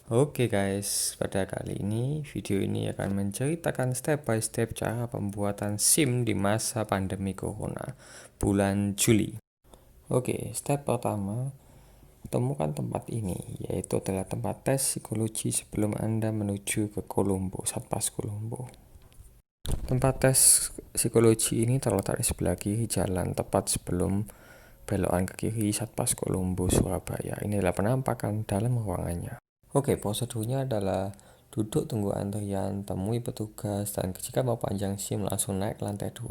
Oke guys, pada kali ini video ini akan menceritakan step by step cara pembuatan SIM di masa pandemi Corona bulan Juli. Oke, step pertama, temukan tempat ini, yaitu adalah tempat tes psikologi sebelum Anda menuju ke Kolombo, Satpas Kolombo. Tempat tes psikologi ini terletak di sebelah kiri jalan, tepat sebelum belokan ke kiri Satpas Kolombo, Surabaya. Ini adalah penampakan dalam ruangannya. Oke, prosedurnya adalah duduk tunggu antrian, temui petugas, dan jika mau panjang SIM langsung naik ke lantai 2.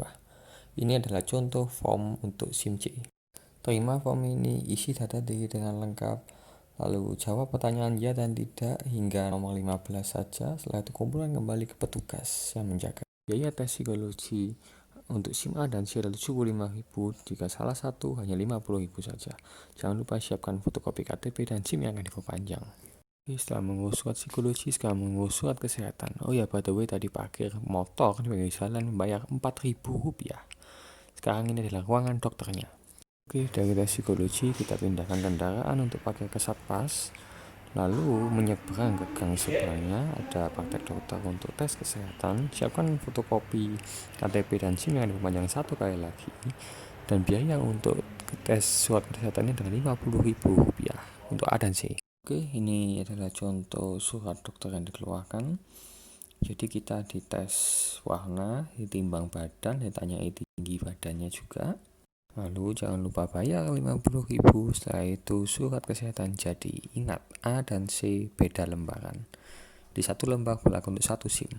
Ini adalah contoh form untuk SIM C. Terima form ini, isi data diri dengan lengkap, lalu jawab pertanyaan ya dan tidak hingga nomor 15 saja. Setelah itu kumpulkan kembali ke petugas yang menjaga. Biaya tes psikologi untuk SIM A dan C adalah 75.000, jika salah satu hanya 50.000 saja. Jangan lupa siapkan fotokopi KTP dan SIM yang akan diperpanjang. Setelah mengurus surat psikologi, sekarang mengurus surat kesehatan. Oh ya, by the way, tadi parkir motor di pinggir jalan membayar Rp4.000. Sekarang ini adalah ruangan dokternya. Oke, dari tes psikologi kita pindahkan kendaraan untuk pakai ke Satpas. Lalu menyeberang ke gang sebelahnya ada praktek dokter untuk tes kesehatan. Siapkan fotokopi KTP dan SIM yang diperpanjang satu kali lagi. Dan biaya untuk tes surat kesehatan ini adalah Rp50.000 untuk A dan C. Oke, ini adalah contoh surat dokter yang dikeluarkan. Jadi kita dites warna, ditimbang badan, ditanyai tinggi badannya juga. Lalu jangan lupa bayar 50.000. Setelah itu surat kesehatan jadi. Ingat, A dan C beda lembaran. Di satu lembar berlaku untuk satu SIM.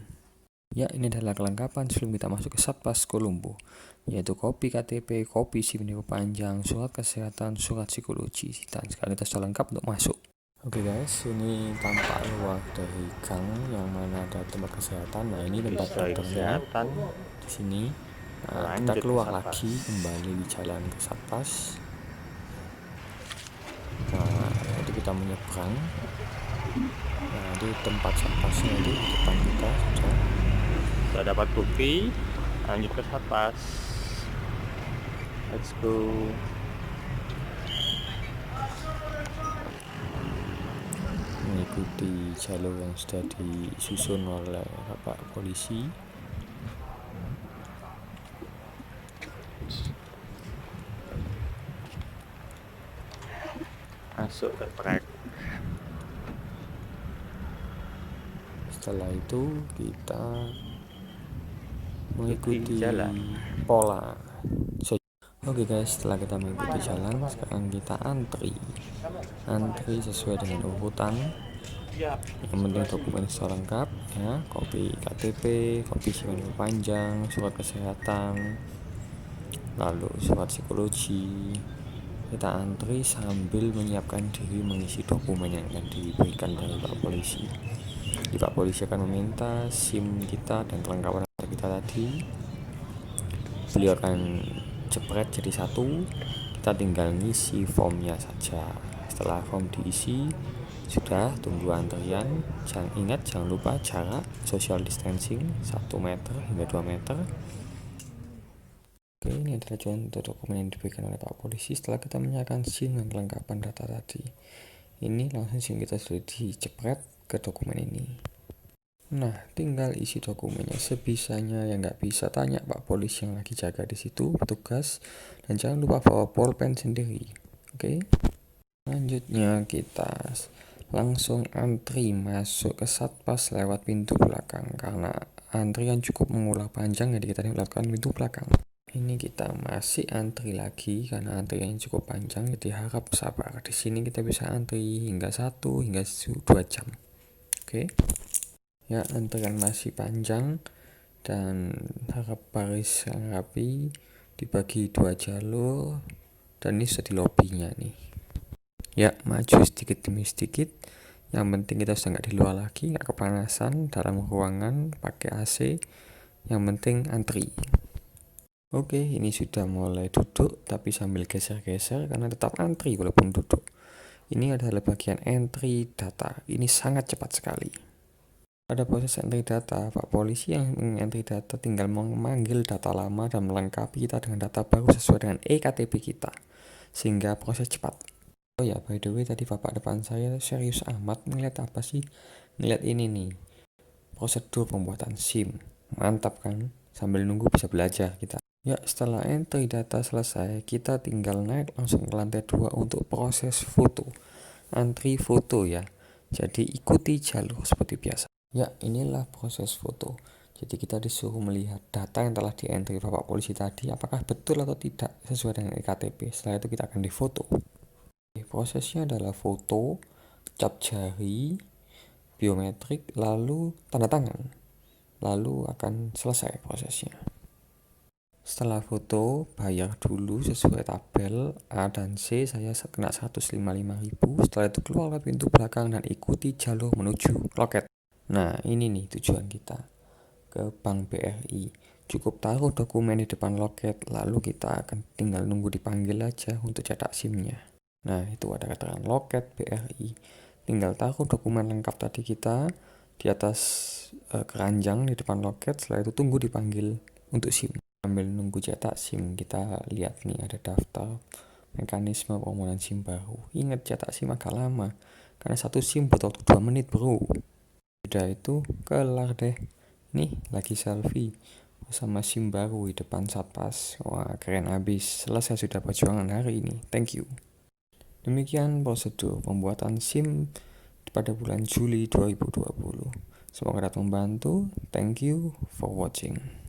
Ya, ini adalah kelengkapan sebelum kita masuk ke Satpas Kolombo, yaitu kopi KTP, kopi SIM panjang, surat kesehatan, surat psikologi, dan sekarang kita sudah lengkap untuk masuk. Oke guys, ini tampak luar dari gang yang mana ada tempat kesehatan. Nah, ini tempat dokternya di sini. Nah, kita keluar lagi kembali di jalan ke Satpas. Nah, jadi kita menyeberang. Nah, di tempat Satpasnya itu di depan kita sudah dapat bukti. Lanjut ke Satpas. Let's go. Mengikuti jalur yang sudah disusun oleh Bapak Polisi. Masuk ke trek. Setelah itu kita mengikuti pola. Oke guys, setelah kita mengikuti jalan, sekarang kita antri sesuai dengan urutan. Yang penting dokumen sudah lengkap ya, kopi KTP, kopi SIM panjang, surat kesehatan, lalu surat psikologi. Kita antri sambil menyiapkan diri mengisi dokumen yang akan diberikan dari Pak Polisi. Di Pak Polisi akan meminta SIM kita dan kelengkapan kita tadi. Beliau akan jepret jadi satu, kita tinggal ngisi formnya saja. Setelah form diisi, sudah tunggu antrian. Jangan lupa jarak social distancing 1 meter hingga 2 meter. Oke, ini adalah contoh dokumen yang diberikan oleh Pak Polisi setelah kita menyerahkan SIM dan kelengkapan data tadi. Ini langsung SIM kita sudah dijepret ke dokumen ini. Nah, tinggal isi dokumennya sebisanya, yang nggak bisa tanya Pak Polisi yang lagi jaga di situ, petugas, dan jangan lupa bawa pulpen sendiri. Oke. Selanjutnya kita langsung antri masuk ke Satpas lewat pintu belakang karena antrian cukup mengular panjang, jadi kita melakukan pintu belakang. Ini kita masih antri lagi karena antrian cukup panjang, jadi harap sabar. Di sini kita bisa antri hingga 1 hingga 2 jam. Oke. Ya, antrian masih panjang dan harap baris yang rapi, dibagi 2 jalur, dan ini sudah di lobbynya nih. Ya, maju sedikit demi sedikit. Yang penting kita sudah nggak di luar lagi, nggak kepanasan, dalam ruangan pakai AC. Yang penting antri. Oke, ini sudah mulai duduk tapi sambil geser-geser karena tetap antri walaupun duduk. Ini adalah bagian entry data. Ini sangat cepat sekali. Pada proses entry data, Pak Polisi yang mengentry data tinggal memanggil data lama dan melengkapi kita dengan data baru sesuai dengan eKTP kita, sehingga proses cepat. Oh ya, by the way tadi bapak depan saya serius amat ngeliat apa sih? Ngeliat ini nih, prosedur pembuatan SIM. Mantap kan? Sambil nunggu bisa belajar kita. Ya, setelah entry data selesai, kita tinggal naik langsung ke lantai 2 untuk proses foto. Antri foto ya. Jadi ikuti jalur seperti biasa. Ya, inilah proses foto. Jadi kita disuruh melihat data yang telah di-entry Bapak polisi tadi apakah betul atau tidak sesuai dengan EKTP. Setelah itu kita akan difoto. Prosesnya adalah foto, cap jari, biometrik, lalu tanda tangan. Lalu akan selesai prosesnya. Setelah foto, bayar dulu sesuai tabel A dan C, saya kena 155.000. Setelah itu keluar ke pintu belakang dan ikuti jalur menuju loket. Nah, ini nih tujuan kita ke Bank BRI. Cukup taruh dokumen di depan loket, lalu kita akan tinggal nunggu dipanggil aja untuk cetak SIM-nya. Nah, itu ada keterangan loket BRI. Tinggal taruh dokumen lengkap tadi kita di atas keranjang di depan loket, setelah itu tunggu dipanggil untuk SIM. Sambil nunggu cetak SIM, kita lihat nih ada daftar mekanisme permohonan SIM baru. Ingat cetak SIM agak lama, karena satu SIM butuh waktu 2 menit bro. Udah itu kelar deh. Nih lagi selfie bersama SIM baru di depan Satpas. Wah keren abis, selesai sudah perjuangan hari ini, thank you. Demikian prosedur pembuatan SIM pada bulan Juli 2020. Semoga dapat membantu. Thank you for watching.